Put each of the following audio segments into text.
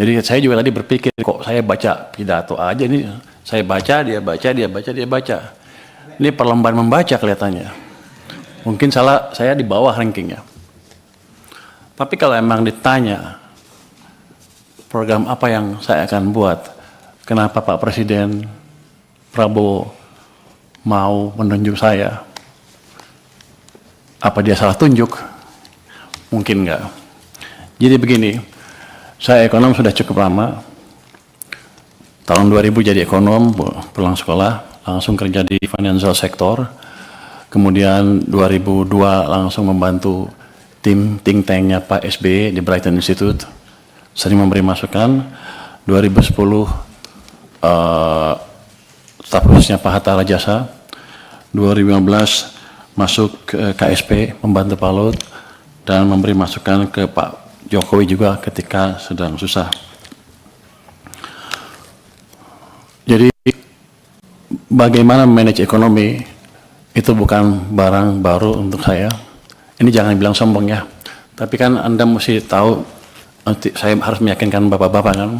Jadi saya juga tadi berpikir, kok saya baca pidato aja ini, saya baca, dia baca, dia baca, dia baca. Ini perlombaan membaca kelihatannya. Mungkin saya di bawah rankingnya. Tapi kalau emang ditanya, program apa yang saya akan buat, kenapa Pak Presiden Prabowo mau menunjuk saya? Apa dia salah tunjuk? Mungkin enggak. Jadi begini, saya ekonom sudah cukup lama. Tahun 2000 jadi ekonom, pulang sekolah, langsung kerja di financial sector. Kemudian 2002 langsung membantu tim think tanknya Pak SBY di Brighton Institute. Sering memberi masukan. 2010 staf khususnya Pak Hatta Rajasa. 2015 masuk ke KSP, membantu Pak Lut, dan memberi masukan ke Pak Jokowi juga ketika sedang susah. Jadi bagaimana manage ekonomi itu bukan barang baru untuk saya. Ini jangan bilang sombong ya, tapi kan Anda mesti tahu, nanti saya harus meyakinkan bapak-bapak kan.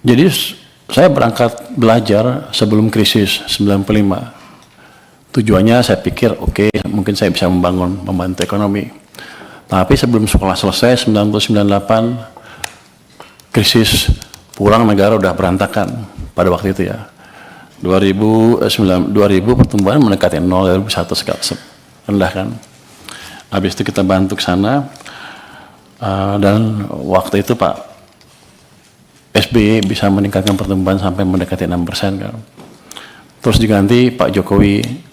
Jadi saya berangkat belajar sebelum krisis 95. Tujuannya saya pikir oke, mungkin saya bisa membantu ekonomi. Tapi sebelum sekolah selesai 1998 krisis, pulang negara udah berantakan pada waktu itu ya. 2000 pertumbuhan mendekati 0, 2001 rendah kan. Habis itu kita bantu ke sana, dan waktu itu Pak SBY bisa meningkatkan pertumbuhan sampai mendekati 6% kan. Terus diganti Pak Jokowi.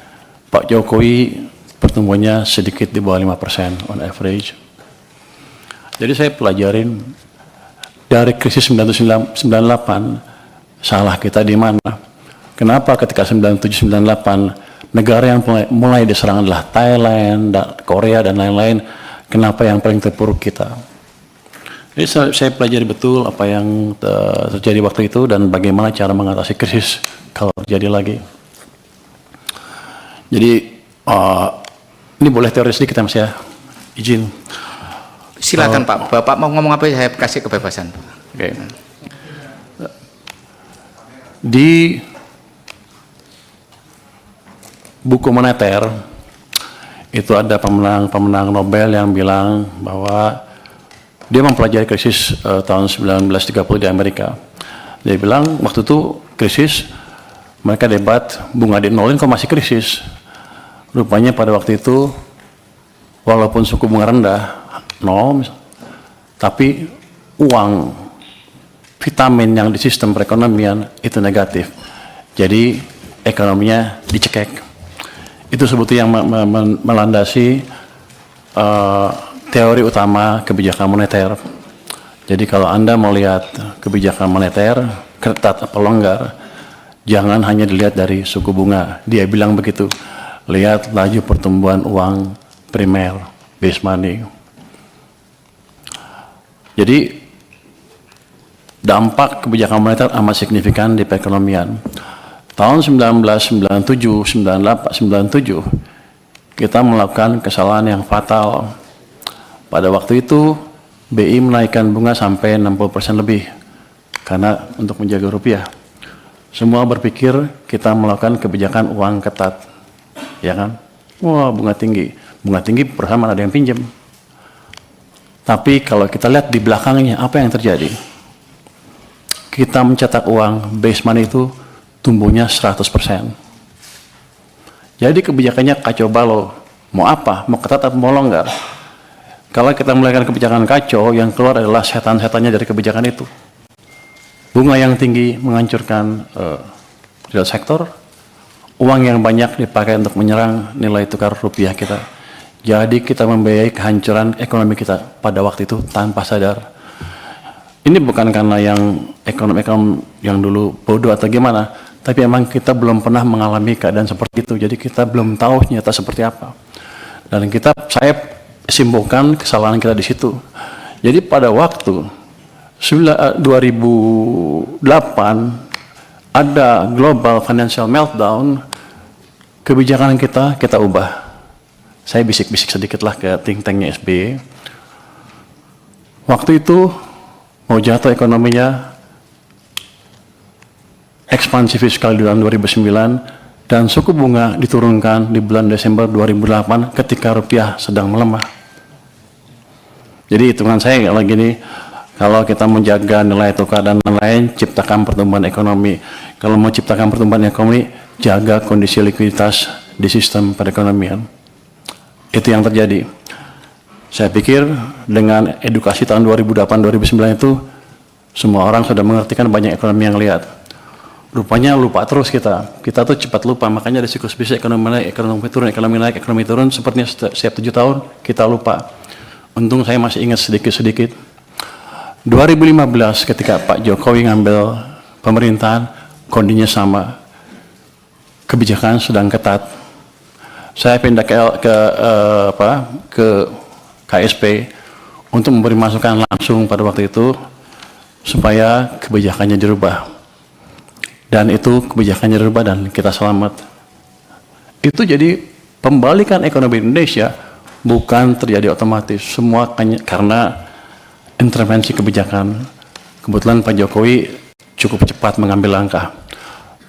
Pak Jokowi pertumbuhannya sedikit di bawah 5% on average. Jadi saya pelajarin dari krisis 1998, salah kita di mana? Kenapa ketika 97-98 negara yang mulai diserang adalah Thailand, Korea dan lain-lain, kenapa yang paling terpuruk kita? Jadi saya pelajari betul apa yang terjadi waktu itu dan bagaimana cara mengatasi krisis kalau terjadi lagi. Jadi ini boleh teori sedikit Mas ya, izin. Silakan Pak, Bapak mau ngomong apa saya kasih kebebasan. Oke. Di buku moneter itu ada pemenang Nobel yang bilang bahwa dia mempelajari krisis tahun 1930 di Amerika. Dia bilang waktu itu krisis, mereka debat bunga di nolin kok masih krisis. Rupanya pada waktu itu walaupun suku bunga rendah 0, tapi uang vitamin yang di sistem perekonomian itu negatif. Jadi ekonominya dicekek. Itu sebetulnya yang melandasi teori utama kebijakan moneter. Jadi kalau Anda mau lihat kebijakan moneter ketat atau longgar, jangan hanya dilihat dari suku bunga. Dia bilang begitu. Lihat laju pertumbuhan uang primer, base money. Jadi dampak kebijakan moneter amat signifikan di perekonomian. Tahun 1997, 98, 97 kita melakukan kesalahan yang fatal. Pada waktu itu BI menaikkan bunga sampai 60% lebih karena untuk menjaga rupiah. Semua berpikir kita melakukan kebijakan uang ketat. Ya kan? Wah, bunga tinggi perusahaan mana ada yang pinjam. Tapi kalau kita lihat di belakangnya apa yang terjadi, kita mencetak uang base money itu tumbuhnya 100%. Jadi kebijakannya kacau balau. Mau apa? Mau ketat atau mau longgar? Kalau kita melakukan kebijakan kacau, yang keluar adalah setan-setannya dari kebijakan itu. Bunga yang tinggi menghancurkan real sektor. Uang yang banyak dipakai untuk menyerang nilai tukar rupiah kita. Jadi kita membiayai kehancuran ekonomi kita pada waktu itu tanpa sadar. Ini bukan karena yang ekonom-ekonom yang dulu bodoh atau gimana, tapi emang kita belum pernah mengalami keadaan seperti itu. Jadi kita belum tahu nyata seperti apa. Dan saya simpulkan kesalahan kita di situ. Jadi pada waktu 2008 ada global financial meltdown, kebijakan kita ubah. Saya bisik-bisik sedikit lah ke think tanknya SBY. Waktu itu mau jatuh ekonominya, ekspansi fiskal di tahun 2009, dan suku bunga diturunkan di bulan Desember 2008 ketika rupiah sedang melemah. Jadi hitungan saya kalau gini, kalau kita menjaga nilai tukar dan lain-lain, ciptakan pertumbuhan ekonomi. Kalau mau ciptakan pertumbuhan ekonomi, jaga kondisi likuiditas di sistem perekonomian. Itu yang terjadi. Saya pikir dengan edukasi tahun 2008-2009 itu, semua orang sudah mengerti kan banyak ekonomi yang lihat. Rupanya lupa terus kita. Kita tuh cepat lupa, makanya ada siklus bisnis ekonomi naik, ekonomi turun, sepertinya setiap 7 tahun kita lupa. Untung saya masih ingat sedikit-sedikit. 2015 ketika Pak Jokowi ngambil pemerintahan, kondisinya sama. Kebijakan sedang ketat. Saya pindah ke KSP untuk memberi masukan langsung pada waktu itu supaya kebijakannya dirubah. Dan itu kebijakannya dirubah dan kita selamat. Itu jadi pembalikan ekonomi Indonesia bukan terjadi otomatis. Semua karena intervensi kebijakan. Kebetulan Pak Jokowi cukup cepat mengambil langkah.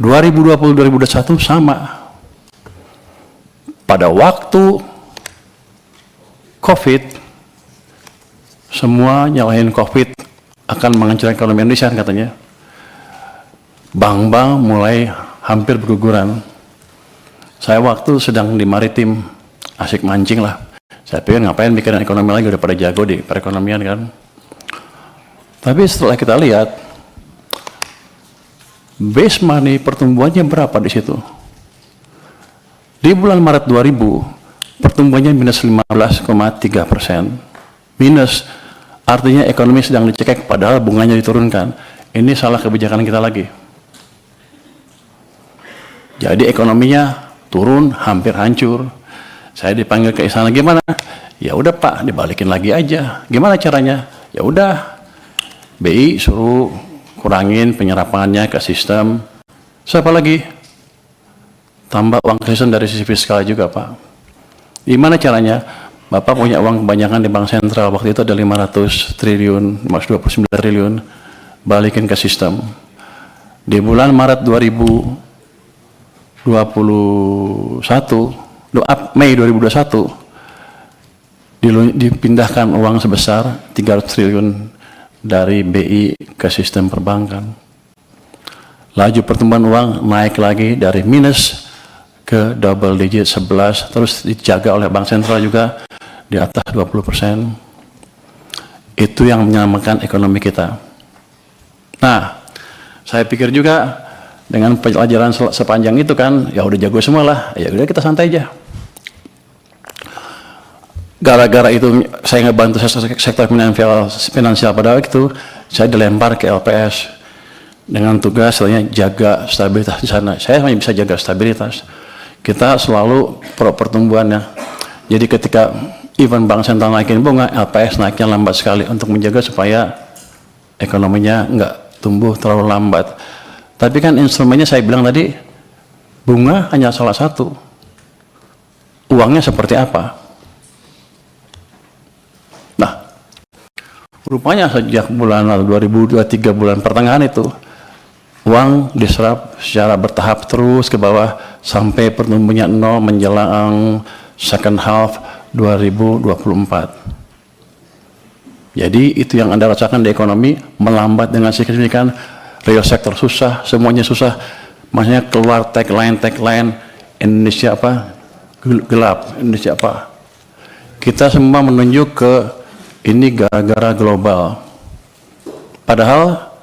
2020-2021 sama. Pada waktu COVID, semua nyalahin COVID akan menghancurkan ekonomi Indonesia katanya. Bank-bank mulai hampir berguguran. Saya waktu sedang di maritim, asik mancing lah. Saya pikir ngapain mikirin ekonomi lagi, udah pada jago di perekonomian kan. Tapi setelah kita lihat, base money pertumbuhannya berapa di situ? Di bulan Maret 2000, pertumbuhannya minus 15,3%. Minus, artinya ekonomi sedang dicekek padahal bunganya diturunkan. Ini salah kebijakan kita lagi. Jadi ekonominya turun, hampir hancur. Saya dipanggil ke istana, gimana? Ya udah Pak, dibalikin lagi aja. Gimana caranya? Ya udah, BI suruh kurangin penyerapannya ke sistem. Siapa lagi? Tambah uang ke sistem dari sisi fiskal juga Pak. Gimana caranya? Bapak punya uang kebanyakan di bank sentral, waktu itu ada 500 triliun, 529 triliun, balikin ke sistem. Di bulan Maret 2021, Mei 2021, dipindahkan uang sebesar 300 triliun dari BI ke sistem perbankan. Laju pertumbuhan uang naik lagi dari minus ke double digit 11, terus dijaga oleh bank sentral juga di atas 20%. Itu yang menyelamatkan ekonomi kita. Nah, saya pikir juga dengan pelajaran sepanjang itu kan, ya udah jago semua lah, ya udah kita santai aja. Gara-gara itu saya ngebantu sektor finansial pada waktu itu, saya dilempar ke LPS dengan tugas selainnya jaga stabilitas di sana. Saya hanya bisa jaga stabilitas. Kita selalu pro pertumbuhannya. Jadi ketika even bank sentral naikin bunga, LPS naiknya lambat sekali untuk menjaga supaya ekonominya nggak tumbuh terlalu lambat. Tapi kan instrumennya saya bilang tadi, bunga hanya salah satu. Uangnya seperti apa? Nah, rupanya sejak bulan 2023 bulan pertengahan itu, uang diserap secara bertahap terus ke bawah sampai pertumbuhannya 0 menjelang second half 2024. Jadi itu yang Anda rasakan di ekonomi, melambat dengan signifikan, real sektor susah, semuanya susah. Maksudnya keluar tagline Indonesia apa? Gelap, Indonesia apa? Kita semua menunjuk ke ini gara-gara global. Padahal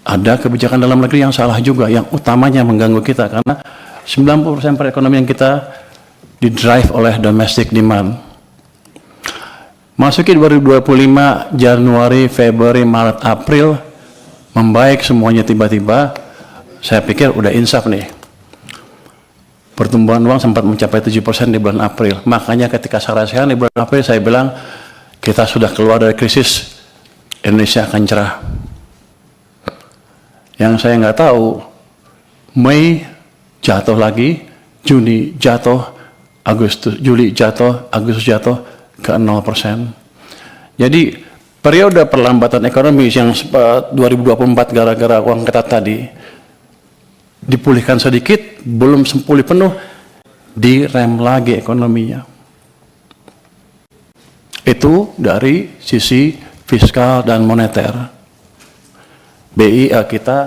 ada kebijakan dalam negeri yang salah juga, yang utamanya mengganggu kita karena 90% perekonomian kita didrive oleh domestic demand. Masuki 2025, Januari, Februari, Maret, April, membaik semuanya tiba-tiba, saya pikir udah insaf nih. Pertumbuhan uang sempat mencapai 7% di bulan April. Makanya ketika saya rasakan di bulan April, saya bilang, kita sudah keluar dari krisis, Indonesia akan cerah. Yang saya nggak tahu, Mei jatuh lagi, Juni jatuh, Juli jatuh, Agustus jatuh ke 0%. Jadi periode perlambatan ekonomi yang 2024 gara-gara uang ketat tadi dipulihkan sedikit, belum pulih penuh, direm lagi ekonominya. Itu dari sisi fiskal dan moneter. BI kita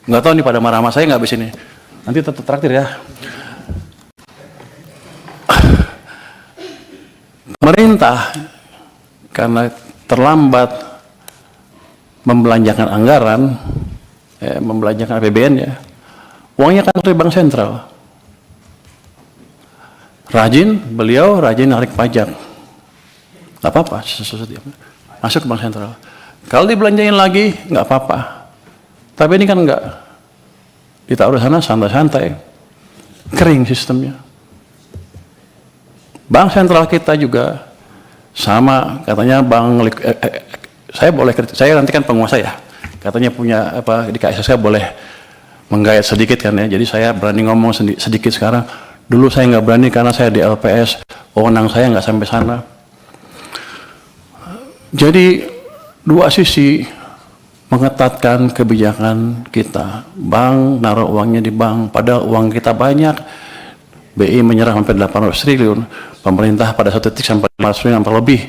nggak tahu nih pada marah sama saya nggak habis ini. Nanti tetap traktir ya. Pemerintah karena terlambat membelanjakan anggaran, membelanjakan APBN ya, uangnya kan dari bank sentral. Beliau rajin narik pajak, nggak apa-apa, masuk ke bank sentral. Kalau dibelanjain lagi nggak apa-apa, tapi ini kan nggak, ditaruh di sana santai-santai, kering sistemnya. Bank sentral kita juga sama, katanya saya nanti kan penguasa ya, katanya punya apa di KSS saya boleh menggayat sedikit kan ya, jadi saya berani ngomong sedikit sekarang. Dulu saya nggak berani karena saya di LPS, wewenang saya nggak sampai sana. Jadi dua sisi mengetatkan kebijakan kita. Bank naruh uangnya di bank, padahal uang kita banyak. BI menyerah sampai 800 triliun, pemerintah pada satu titik sampai 500 triliun sampai lebih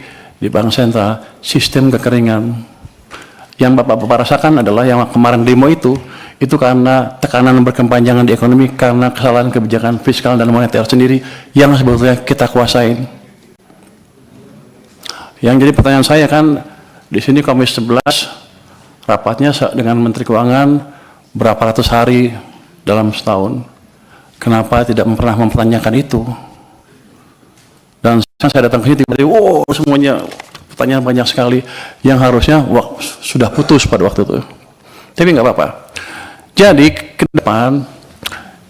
di bank sentral, sistem kekeringan. Yang Bapak-Bapak rasakan adalah yang kemarin demo itu karena tekanan berkepanjangan di ekonomi, karena kesalahan kebijakan fiskal dan moneter sendiri yang sebetulnya kita kuasain. Yang jadi pertanyaan saya kan, di sini Komisi 11 rapatnya dengan Menteri Keuangan berapa ratus hari dalam setahun. Kenapa tidak pernah mempertanyakan itu? Dan saya datang ke sini tiba-tiba, semuanya pertanyaan banyak sekali yang harusnya sudah putus pada waktu itu. Tapi nggak apa-apa. Jadi ke depan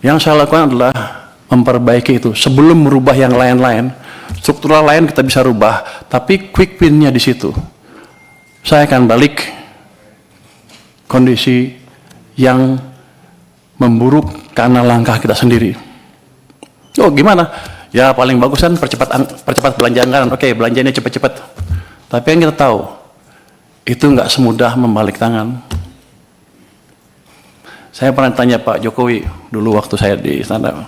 yang saya lakukan adalah memperbaiki itu sebelum merubah yang lain-lain. Struktural lain kita bisa rubah, tapi quick win-nya di situ. Saya akan balik kondisi yang memburuk karena langkah kita sendiri. Gimana? Ya paling bagus kan percepat belanja anggaran. Oke, belanjanya cepat-cepat. Tapi yang kita tahu, itu nggak semudah membalik tangan. Saya pernah tanya Pak Jokowi dulu waktu saya di istana,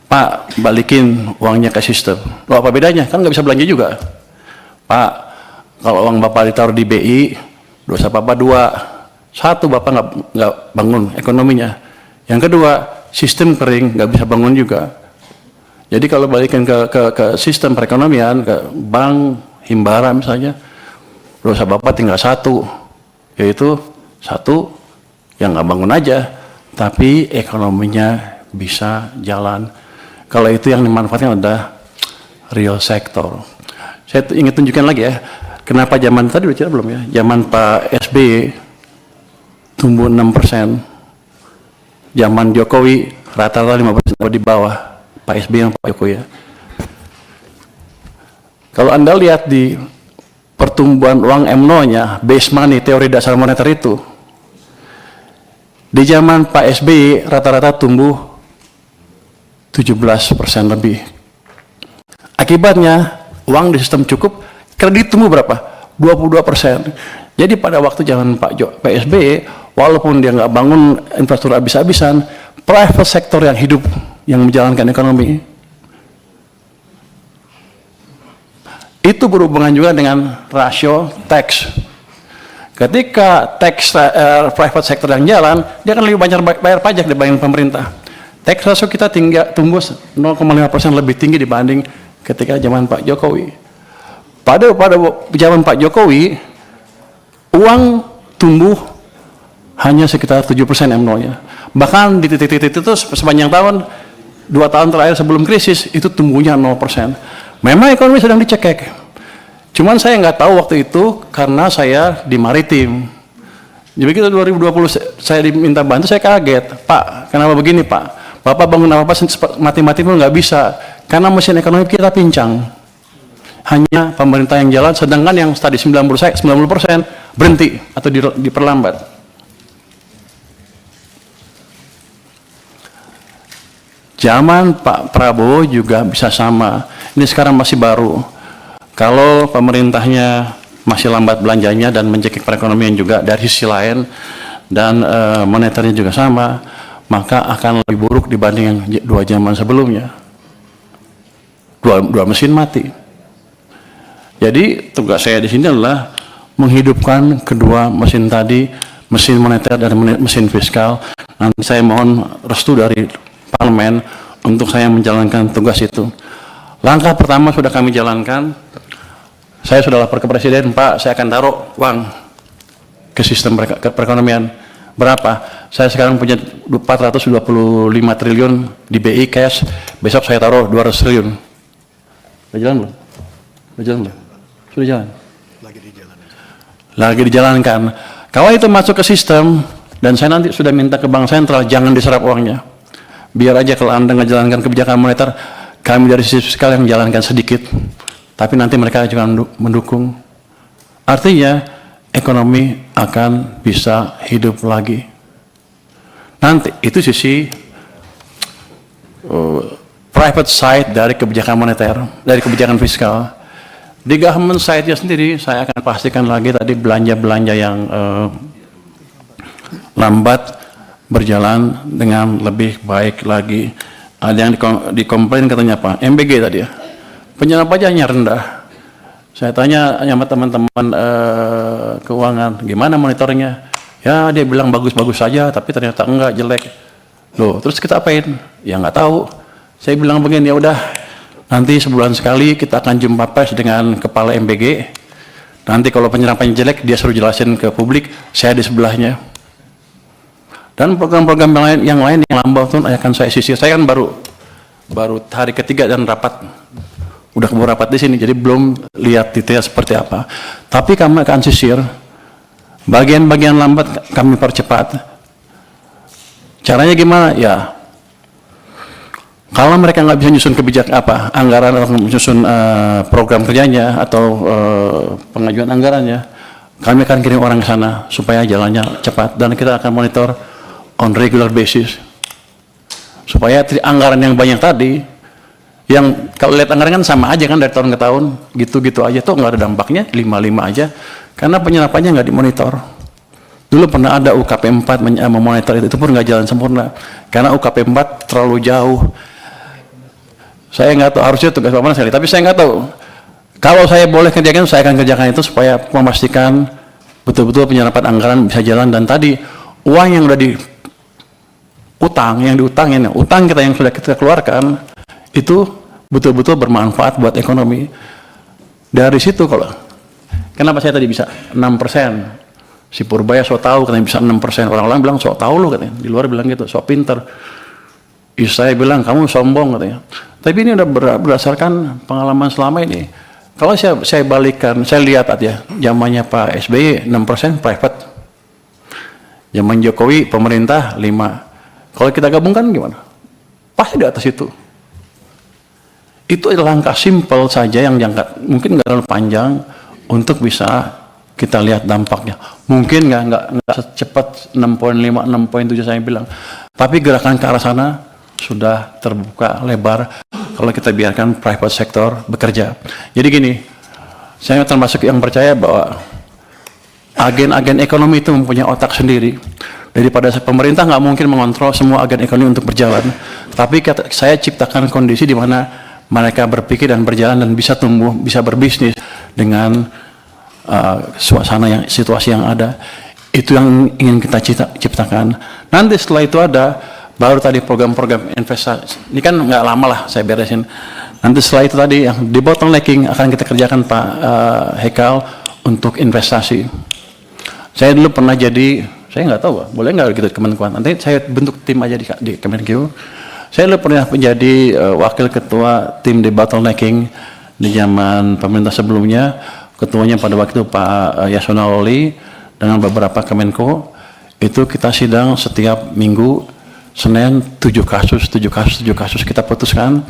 Pak, balikin uangnya ke sistem. Apa bedanya? Kan nggak bisa belanja juga. Pak, kalau uang Bapak ditaruh di BI, dosa Bapak dua. Satu, Bapak nggak bangun ekonominya. Yang kedua, sistem kering, nggak bisa bangun juga. Jadi kalau balikin ke sistem perekonomian, ke bank, himbara misalnya, dosa Bapak tinggal satu, yaitu satu yang nggak bangun aja, tapi ekonominya bisa jalan. Kalau itu yang dimanfaatkan adalah real sector. Saya ingin tunjukkan lagi ya, kenapa zaman tadi udah cerita belum ya, zaman Pak SBY tumbuh 6%. Zaman Jokowi rata-rata 5% di bawah Pak SBY dan Pak Jokowi ya. Kalau Anda lihat di pertumbuhan uang MNO-nya, base money, teori dasar moneter itu, di zaman Pak SBY rata-rata tumbuh 17% lebih. Akibatnya uang di sistem cukup, kredit tumbuh berapa? 22%. Jadi pada waktu zaman Pak SBY, walaupun dia nggak bangun infrastruktur habis-habisan, private sector yang hidup, yang menjalankan ekonomi. Itu berhubungan juga dengan rasio tax. Ketika tax private sector yang jalan, dia akan lebih banyak bayar pajak dibanding pemerintah. Tax ratio kita tumbuh 0,5% lebih tinggi dibanding ketika zaman Pak Jokowi. Pada zaman Pak Jokowi, uang tumbuh hanya sekitar 7% MNO-nya. Bahkan di titik-titik itu sepanjang tahun, 2 tahun terakhir sebelum krisis, itu tumbuhnya 0%. Memang ekonomi sedang dicekek. Cuman saya nggak tahu waktu itu karena saya di maritim. Jadi begitu 2020 saya diminta bantu, saya kaget. Pak, kenapa begini Pak? Bapak bangun apa-apa mati-mati pun nggak bisa. Karena mesin ekonomi kita pincang. Hanya pemerintah yang jalan, sedangkan yang tadi 90% berhenti atau diperlambat. Zaman Pak Prabowo juga bisa sama. Ini sekarang masih baru. Kalau pemerintahnya masih lambat belanjanya dan mencekik perekonomian juga dari sisi lain, dan moneternya juga sama, maka akan lebih buruk dibanding yang 2 zaman sebelumnya. Dua mesin mati. Jadi tugas saya di sini adalah menghidupkan kedua mesin tadi, mesin moneter dan mesin fiskal. Nanti saya mohon restu dari parlemen untuk saya menjalankan tugas itu. Langkah pertama sudah kami jalankan. Saya sudah lapor ke Presiden, Pak, saya akan taruh uang ke sistem perekonomian. Berapa? Saya sekarang punya 425 triliun di BI cash, besok saya taruh 200 triliun. Sudah jalan belum? Sudah jalan belum? Sudah jalan? Lagi dijalankan. Kalau itu masuk ke sistem, dan saya nanti sudah minta ke Bank Sentral, jangan diserap uangnya. Biar aja kalau Anda ngejalankan kebijakan moneter, kami dari sisi fiskal yang menjalankan sedikit, tapi nanti mereka juga mendukung. Artinya, ekonomi akan bisa hidup lagi. Nanti, itu sisi private side dari kebijakan moneter, dari kebijakan fiskal. Di government side-nya sendiri, saya akan pastikan lagi tadi belanja-belanja yang lambat berjalan dengan lebih baik lagi. Ada yang dikomplain katanya apa? MBG tadi ya, penyerapan pajaknya rendah. Saya tanya sama teman-teman keuangan, gimana monitornya? Ya dia bilang bagus-bagus saja, tapi ternyata enggak, jelek. Loh, terus kita apain? Ya nggak tahu. Saya bilang begini, ya udah, nanti sebulan sekali kita akan jumpa pers dengan kepala MBG. Nanti kalau penyerapannya jelek, dia suruh jelasin ke publik, saya di sebelahnya. Dan program-program yang lain yang lambat itu akan saya sisir. Saya kan baru hari ketiga dan rapat, udah keburu rapat di sini, jadi belum lihat detail seperti apa. Tapi kami akan sisir, bagian-bagian lambat kami percepat. Caranya gimana? Ya, kalau mereka nggak bisa nyusun kebijakan anggaran atau menyusun program kerjanya atau pengajuan anggarannya, kami akan kirim orang ke sana supaya jalannya cepat, dan kita akan monitor on regular basis supaya anggaran yang banyak tadi, yang kalau lihat anggaran kan sama aja kan dari tahun ke tahun, gitu-gitu aja tuh nggak ada dampaknya, 55 aja, karena penyerapannya nggak dimonitor. Dulu pernah ada UKP 4 memonitor itu pun nggak jalan sempurna karena UKP 4 terlalu jauh. Saya nggak tahu, harusnya tugas Bapak sekali, tapi saya nggak tahu. Kalau saya boleh kerjakan, saya akan kerjakan itu supaya memastikan betul-betul penyerapan anggaran bisa jalan. Dan tadi uang yang udah diutangin, utang kita yang sudah kita keluarkan itu betul-betul bermanfaat buat ekonomi. Dari situ kalau kenapa saya tadi bisa 6%? Si Purbaya so tahu katanya bisa 6%. Orang-orang bilang so tahu lo katanya, di luar bilang gitu, so pinter. Saya bilang kamu sombong katanya. Tapi ini udah berdasarkan pengalaman selama ini. Kalau saya balikkan, saya lihat aja zamannya Pak SBY 6% private. Zaman Jokowi pemerintah 5. Kalau kita gabungkan gimana? Pasti di atas itu. Itu adalah langkah simpel saja yang jangka mungkin nggak terlalu panjang untuk bisa kita lihat dampaknya. Mungkin nggak secepat 6.5, 6.7 saya bilang. Tapi gerakan ke arah sana sudah terbuka lebar kalau kita biarkan private sector bekerja. Jadi gini, saya termasuk yang percaya bahwa agen-agen ekonomi itu mempunyai otak sendiri. Daripada pemerintah nggak mungkin mengontrol semua agen ekonomi untuk berjalan. Tapi saya ciptakan kondisi di mana mereka berpikir dan berjalan dan bisa tumbuh, bisa berbisnis dengan situasi yang ada. Itu yang ingin kita ciptakan. Nanti setelah itu ada, baru tadi program-program investasi. Ini kan nggak lama lah saya beresin. Nanti setelah itu tadi yang di bottlenecking akan kita kerjakan Pak Hekal untuk investasi. Saya dulu pernah jadi, saya nggak tahu, boleh nggak gitu Kemenkuan. Nanti saya bentuk tim aja di Kemenku. Saya dulu pernah menjadi wakil ketua tim di bottlenecking di zaman pemerintah sebelumnya. Ketuanya pada waktu itu Pak Yasona Lawli dengan beberapa Kemenko. Itu kita sidang setiap minggu, Senin 7 kasus kita putuskan.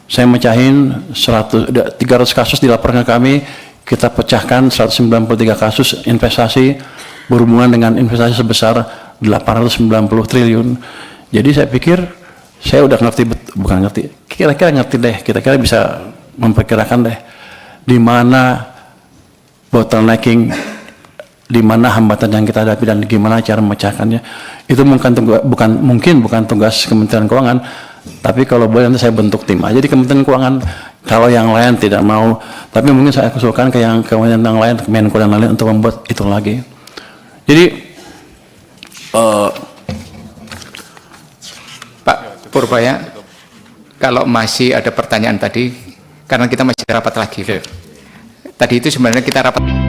Saya mecahin 300 kasus dilaporkan ke kami, kita pecahkan 193 kasus investasi berhubungan dengan investasi sebesar 890 triliun. Jadi saya pikir saya udah kira-kira ngerti deh, kira-kira bisa memperkirakan deh di mana bottlenecking, di mana hambatan yang kita hadapi dan gimana cara memecahkannya, itu bukan tugas Kementerian Keuangan, tapi kalau boleh nanti saya bentuk tim aja di Kementerian Keuangan. Kalau yang lain tidak mau, tapi mungkin saya usulkan ke kementerian yang lain, Menko dan lain untuk membuat itu lagi. Jadi Pak Purbaya, kalau masih ada pertanyaan tadi, karena kita masih rapat lagi. Tadi itu sebenarnya kita rapat.